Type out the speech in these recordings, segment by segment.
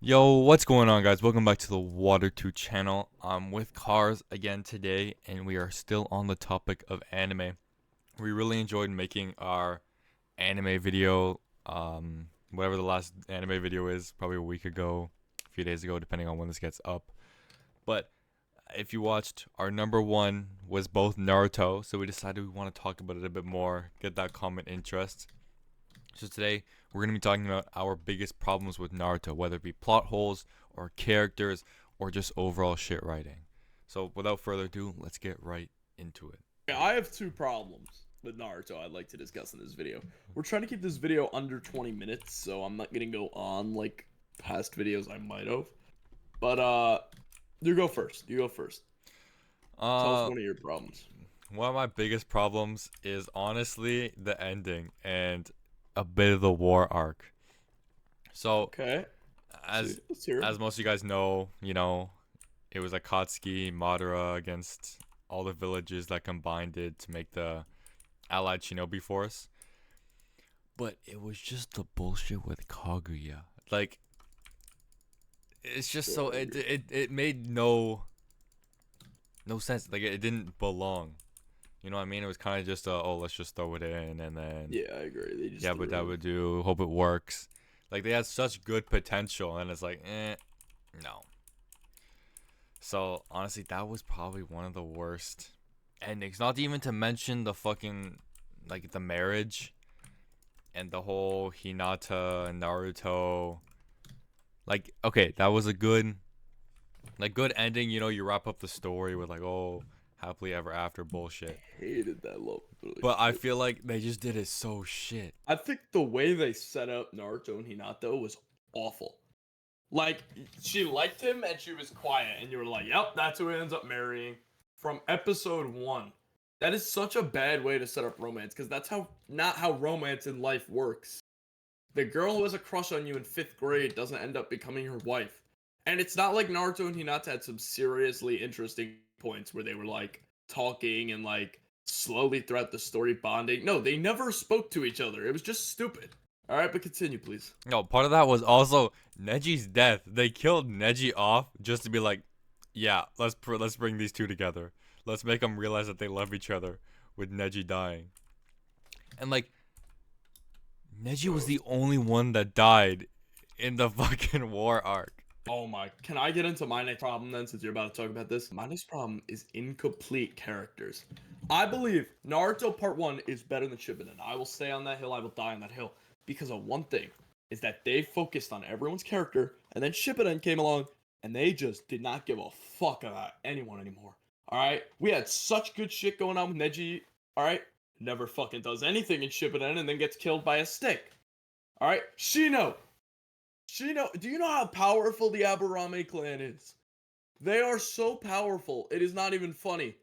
Yo, what's going on, guys? Welcome back to the Water 2 channel. I'm with Kars again today, and we are still on the topic of anime. We really enjoyed making our anime video, whatever the last anime video is, probably a week ago, a few days ago, depending on when this gets up. But if you watched, our number one was both Naruto, so we decided we want to talk about it a bit more, get that common interest. So today we're going to be talking about our biggest problems with Naruto, whether it be plot holes or characters or just overall shit writing. So without further ado, let's get right into it. Okay, I have two problems with Naruto I'd like to discuss in this video. We're trying to keep this video under 20 minutes, so I'm not gonna go on like past videos I might have. But you go first. You go first. Tell us Uh, one of your problems. One of my biggest problems is honestly the ending and a bit of the war arc. So Okay. as Let's hear it. as most of you guys know, it was Akatsuki, Madara against all the villages that combined it to make the allied shinobi force. But it was just the bullshit with Kaguya. Like, it's just Yeah, so I agree. it made no sense. Like, it didn't belong. You know what I mean? It was kind of just oh, let's just throw it in, and then Yeah, I agree. They just yeah, but threw it that in. would do. Hope it works. Like, they had such good potential, and it's like, no. So honestly, that was probably one of the worst endings. Not even to mention the fucking like the marriage and the whole Hinata and Naruto. Like, okay, that was a good ending. You wrap up the story with like, oh, happily ever after bullshit. Hated that love But I relationship. feel like they just did it so shit. I think the way they set up Naruto and Hinata was awful. Like, she liked him and she was quiet, and you were like, yep, that's who he ends up marrying from episode one. That is such a bad way to set up romance, because that's not how romance in life works. The girl who has a crush on you in 5th grade doesn't end up becoming your wife. And it's not like Naruto and Hinata had some seriously interesting points where they were like talking and like slowly throughout the story bonding. No, they never spoke to each other. It was just stupid. All right, but continue, please. No, part of that was also Neji's death. They killed Neji off just to be like, yeah, let's bring these two together. Let's make them realize that they love each other with Neji dying. And like Neji was the only one that died in the fucking war arc. Oh my, can I get into my next problem then, since you're about to talk about this? My next problem is incomplete characters. I believe Naruto Part 1 is better than Shippuden. I will stay on that hill, I will die on that hill. Because of one thing, is that they focused on everyone's character, and then Shippuden came along, and they just did not give a fuck about anyone anymore. Alright? We had such good shit going on with Neji, alright? Never fucking does anything in Shippuden, and then gets killed by a stick. Alright? Shino! Do you know how powerful the Aburame clan is? They are so powerful. It is not even funny.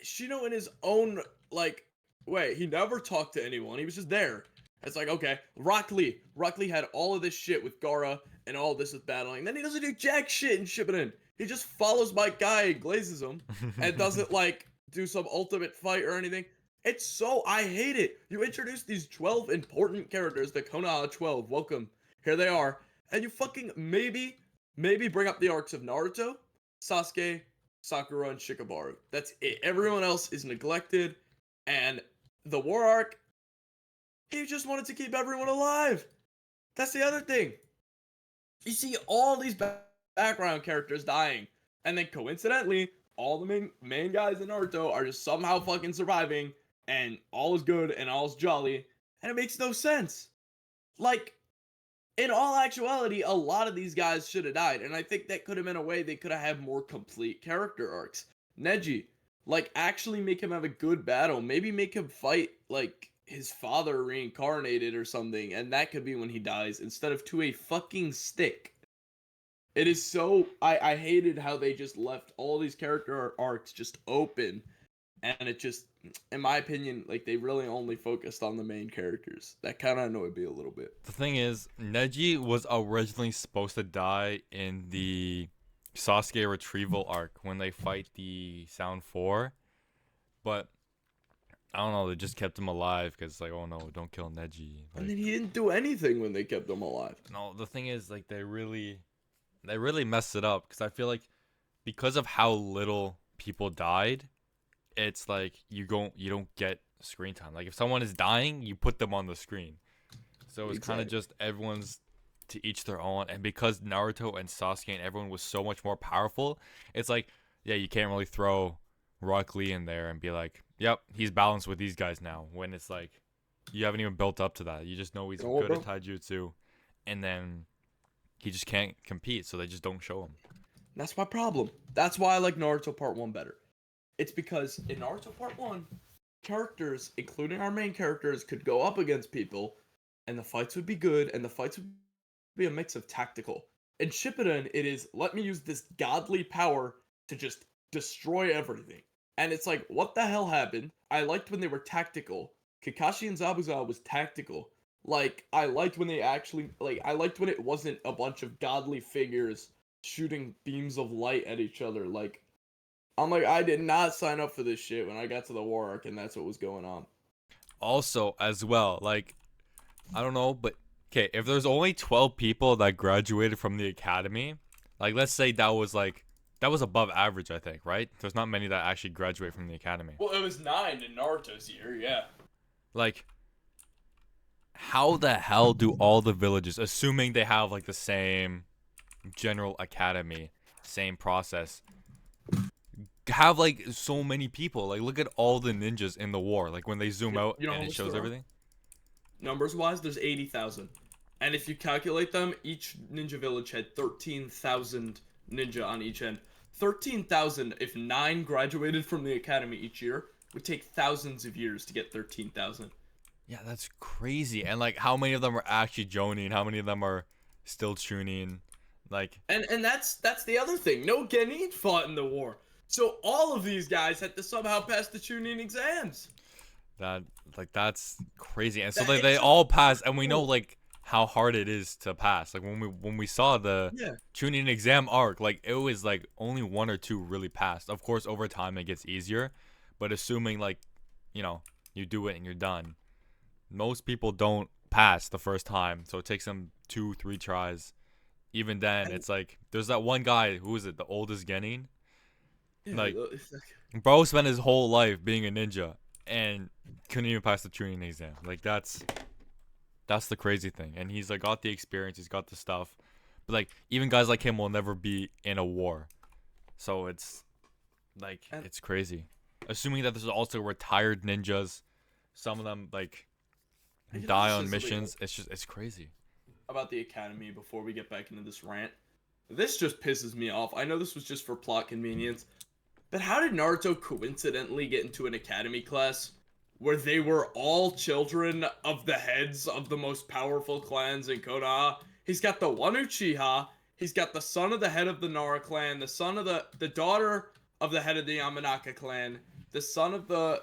Shino in his own like way, he never talked to anyone. He was just there. It's like, okay, Rock Lee. Rock Lee had all of this shit with Gara and all this with battling. Then he doesn't do jack shit in Shippuden. He just follows my guy and glazes him and doesn't like do some ultimate fight or anything. It's so I hate it. You introduce these 12 important characters, the Konoha 12. Welcome. Here they are. And you fucking maybe bring up the arcs of Naruto, Sasuke, Sakura, and Shikamaru. That's it. Everyone else is neglected. And the war arc, he just wanted to keep everyone alive. That's the other thing. You see all these background characters dying, and then coincidentally, all the main guys in Naruto are just somehow fucking surviving, and all is good and all is jolly, and it makes no sense. Like, in all actuality, a lot of these guys should have died, and I think that could have been a way they could have had more complete character arcs. Neji, like, actually make him have a good battle. Maybe make him fight, like, his father reincarnated or something, and that could be when he dies, instead of to a fucking stick. It is so. I hated how they just left all these character arcs just open, and it just, in my opinion, like, they really only focused on the main characters. That kind of annoyed me a little bit. The thing is, Neji was originally supposed to die in the Sasuke retrieval arc when they fight the Sound 4, but I don't know. They just kept him alive because like, oh no, don't kill Neji. And Like, then he didn't do anything when they kept him alive. no. The thing is, like, they really messed it up because I feel like because of how little people died, it's like you don't get screen time. Like if someone is dying, you put them on the screen. So it's kind of Exactly. just everyone's to each their own. And because Naruto and Sasuke and everyone was so much more powerful, it's like, yeah, you can't really throw Rock Lee in there and be like, yep, he's balanced with these guys now. When it's like, you haven't even built up to that. You just know he's You know what, good at bro? taijutsu, and then he just can't compete, so they just don't show him. That's my problem. That's why I like Naruto Part 1 better. It's because in Naruto Part 1, characters, including our main characters, could go up against people, and the fights would be good, and the fights would be a mix of tactical. In Shippuden, it is, let me use this godly power to just destroy everything. And it's like, what the hell happened? I liked when they were tactical. Kakashi and Zabuza was tactical. Like, I liked when they actually, like, I liked when it wasn't a bunch of godly figures shooting beams of light at each other. Like, I'm like, I did not sign up for this shit when I got to the war arc, and that's what was going on. Also, as well, like, I don't know, but okay, if there's only 12 people that graduated from the academy, like let's say that was above average, I think, right? There's not many that actually graduate from the academy. Well, it was 9 in Naruto's year, yeah. Like, how the hell do all the villages, assuming they have like the same general academy, same process, have like so many people? Like, look at all the ninjas in the war. Like when they zoom out You know and how it much shows there are? everything. Numbers wise, there's 80,000. And if you calculate them, each ninja village had 13,000 ninja on each end. 13,000, if 9 graduated from the academy each year, would take thousands of years to get 13,000. Yeah, that's crazy. And like, how many of them are actually Jonin? How many of them are still Chunin? Like And that's the other thing. No Genin fought in the war. So all of these guys had to somehow pass the Chunin exams. that, like that's crazy. And so That they it's just all pass, and we know cool. like how hard it is to pass. Like when we saw the Yeah. Chunin exam arc, like it was like only one or two really passed. Of course, over time it gets easier, but assuming like, you know, you do it and you're done. Most people don't pass the first time, so it takes them 2 3 tries. Even then, And it's like there's that one guy, who is it, the oldest Genin? yeah, Like, bro spent his whole life being a ninja and couldn't even pass the Chunin exam. Like that's the crazy thing. And he's like got the experience, he's got the stuff. But like even guys like him will never be in a war. So it's like and it's crazy. Assuming that there's also retired ninjas, some of them like you know, die this on is something missions. It's crazy. about the academy before we get back into this rant. This just pisses me off. I know this was just for plot convenience, but how did Naruto coincidentally get into an academy class where they were all children of the heads of the most powerful clans in Konoha? He's got the one Uchiha, he's got the son of the head of the Nara clan, the son of the daughter of the head of the Yamanaka clan, the son of the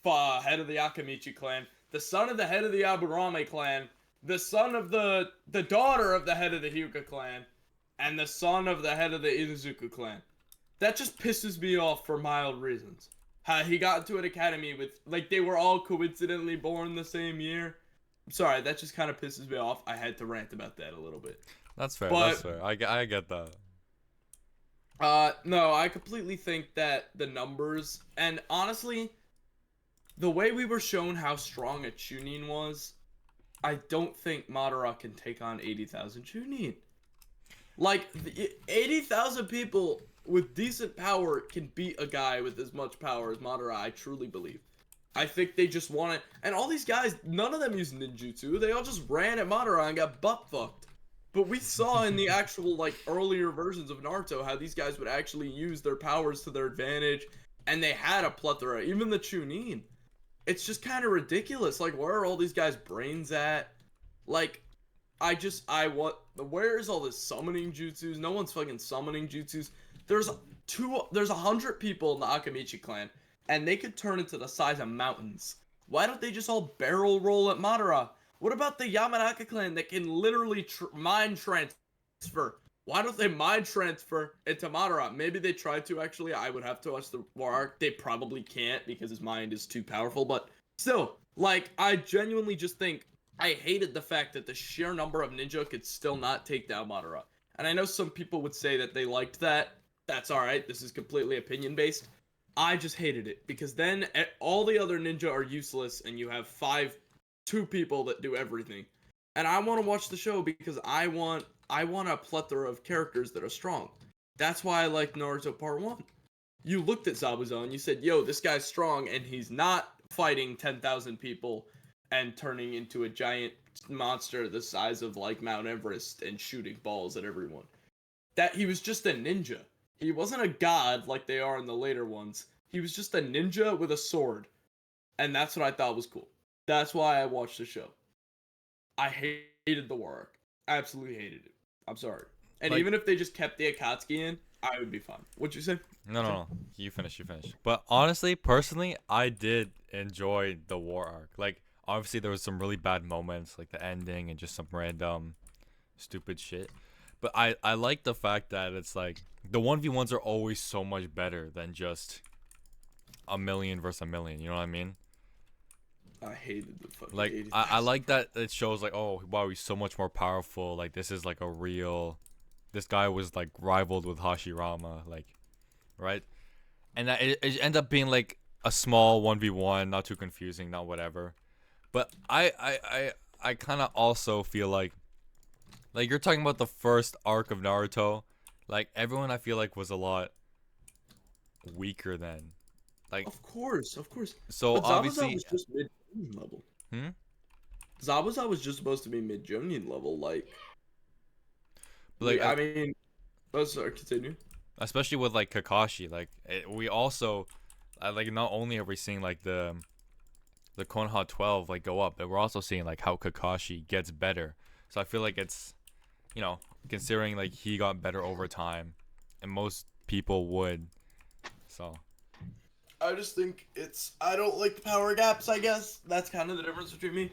head of the Akamichi clan, the son of the head of the Aburame clan, the son of the daughter of the head of the Hyuga clan, and the son of the head of the Inuzuka clan. That just pisses me off for mild reasons. How he got into an academy with, like, they were all coincidentally born the same year. I'm sorry, that just kind of pisses me off. I had to rant about that a little bit. That's fair. That's But fair. I get that. no, I completely think that the numbers, and honestly, the way we were shown how strong a Chunin was, I don't think Madara can take on 80,000 Chunin. Like, 80,000 people with decent power can beat a guy with as much power as Madara, I truly believe. I think they just want it. And all these guys, none of them use ninjutsu. They all just ran at Madara and got butt fucked. But we saw in the actual, like, earlier versions of Naruto how these guys would actually use their powers to their advantage. And they had a plethora, even the Chunin. It's just kind of ridiculous. Like, where are all these guys' brains at? Like, I want, where's all this summoning jutsus? No one's fucking summoning jutsus. There's 100 people in the Akamichi clan, and they could turn into the size of mountains. Why don't they just all barrel roll at Madara? What about the Yamanaka clan that can literally mind transfer? Why don't they mind transfer into Madara? Maybe they tried to actually. I would have to watch the war arc. They probably can't because his mind is too powerful. But still, like, I genuinely just think I hated the fact that the sheer number of ninja could still not take down Madara. And I know some people would say that they liked that. That's alright. This is completely opinion based. I just hated it because then all the other ninja are useless and you have two people that do everything. And I want to watch the show because I want a plethora of characters that are strong. That's why I like Naruto Part 1. You looked at Zabuza and you said, yo, this guy's strong and he's not fighting 10,000 people and turning into a giant monster the size of like Mount Everest and shooting balls at everyone. That he was just a ninja. He wasn't a god like they are in the later ones. He was just a ninja with a sword. And that's what I thought was cool. That's why I watched the show. I hated the war arc. I absolutely hated it. I'm sorry. And Like, even if they just kept the Akatsuki in, I would be fine. What'd you say? no, no, no. You finish. You finish. But honestly, personally, I did enjoy the war arc. Like, obviously, there was some really bad moments, like the ending and just some random, stupid shit. But I like the fact that it's like the 1v1s are always so much better than just a million versus a million. You know what I mean? I hated the fucking Like, I 80,000. like that it shows like, oh wow, he's so much more powerful. Like, this is like a real. This guy was like rivaled with Hashirama. Like, right? And that it ends up being like a small 1v1, not too confusing, not whatever. But I kind of also feel like you're talking about the first arc of Naruto, like everyone I feel like was a lot weaker then. Like, Of course, of course. so But Zabuza obviously, was just mid level. hmm? Zabuza was just supposed to be mid Jonin level. Like, But like I mean, oh, sorry, continue. especially with like Kakashi, like we also like not only are we seeing like the Konoha 12 like go up, but we're also seeing like how Kakashi gets better. So I feel like it's, you know, considering like he got better over time, and most people would. So I just think I don't like the power gaps, I guess. That's kind of the difference between me.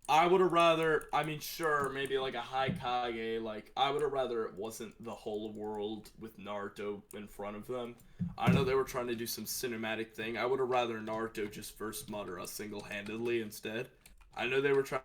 I would have rather, I mean, sure, maybe like a high Kage, like, I would have rather it wasn't the whole world with Naruto in front of them. I know they were trying to do some cinematic thing. I would have rather Naruto just first Madara single-handedly instead. I know they were trying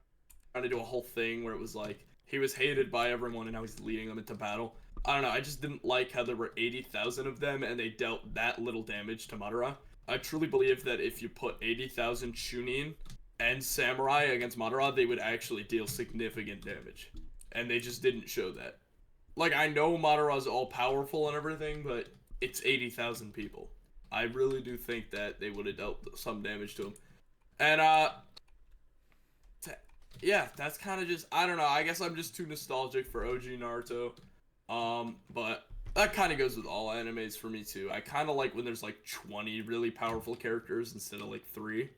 to do a whole thing where it was like, he was hated by everyone and now he's leading them into battle. I don't know, I just didn't like how there were 80,000 of them and they dealt that little damage to Madara. I truly believe that if you put 80,000 Chunin and Samurai against Madara, they would actually deal significant damage. And they just didn't show that. Like, I know Madara's all powerful and everything, but it's 80,000 people. I really do think that they would have dealt some damage to him. And, t- yeah, that's kind of just, I don't know, I guess I'm just too nostalgic for OG Naruto. But that kind of goes with all animes for me, too. I kind of like when there's, like, 20 really powerful characters instead of, like, 3.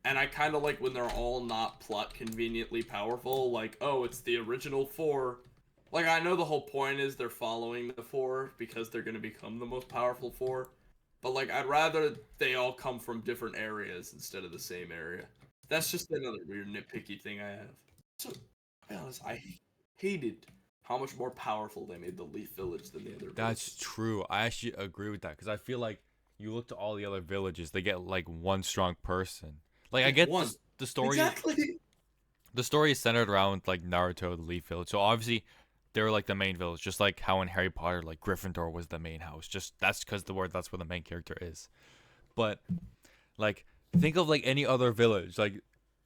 And I kind of like when they're all not plot conveniently powerful. Like, oh, it's the original four. Like, I know the whole point is they're following the four because they're going to become the most powerful four. But, like, I'd rather they all come from different areas instead of the same area. That's just another weird nitpicky thing I have. So, to be honest, I hated how much more powerful they made the Leaf Village than the other that's villages. true. I actually agree with that because I feel like you look to all the other villages, they get like one strong person. Like, I Like, get one. the story. Exactly. The story is centered around like Naruto, the Leaf Village. So obviously, they're like the main village, just like how in Harry Potter, like Gryffindor was the main house. Just that's because that's where the main character is. But like, think of like any other village. Like,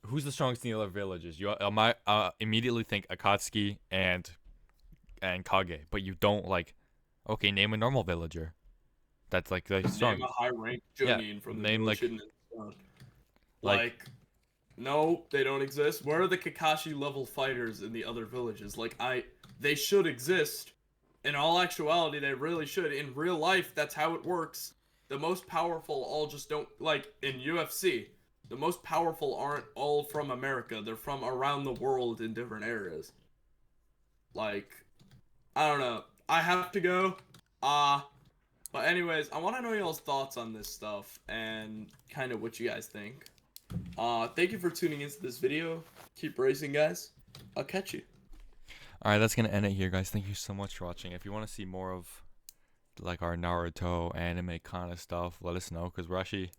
who's the strongest in the other villages? You might immediately think Akatsuki and Kage, but you don't like. Okay, name a normal villager that's like Name strong. a high rank Yeah, Jonin from the name village like hidden in the stone. like Like, no, they don't exist. Where are the Kakashi level fighters in the other villages? Like, they should exist. In all actuality, they really should. In real life, that's how it works. The most powerful all just don't, like, in UFC, the most powerful aren't all from America. They're from around the world in different areas. Like, I don't know. I have to go. Uh, but anyways, I want to know y'all's thoughts on this stuff and kind of what you guys think. Thank you for tuning into this video. Keep racing, guys. I'll catch you. All right, that's gonna end it here, guys. Thank you so much for watching. If you want to see more of like our Naruto anime kind of stuff, let us know because we're actually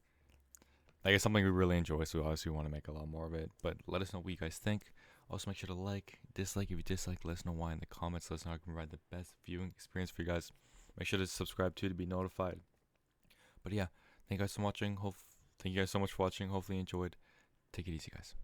like it's something we really enjoy. So we obviously want to make a lot more of it. But let us know what you guys think. Also, make sure to like, dislike. If you dislike, let us know why in the comments. Let us know how I can provide the best viewing experience for you guys. Make sure to subscribe too to be notified. But yeah, thank you guys so much for watching. Thank you guys so much for watching. Hopefully you enjoyed. Take it easy, guys.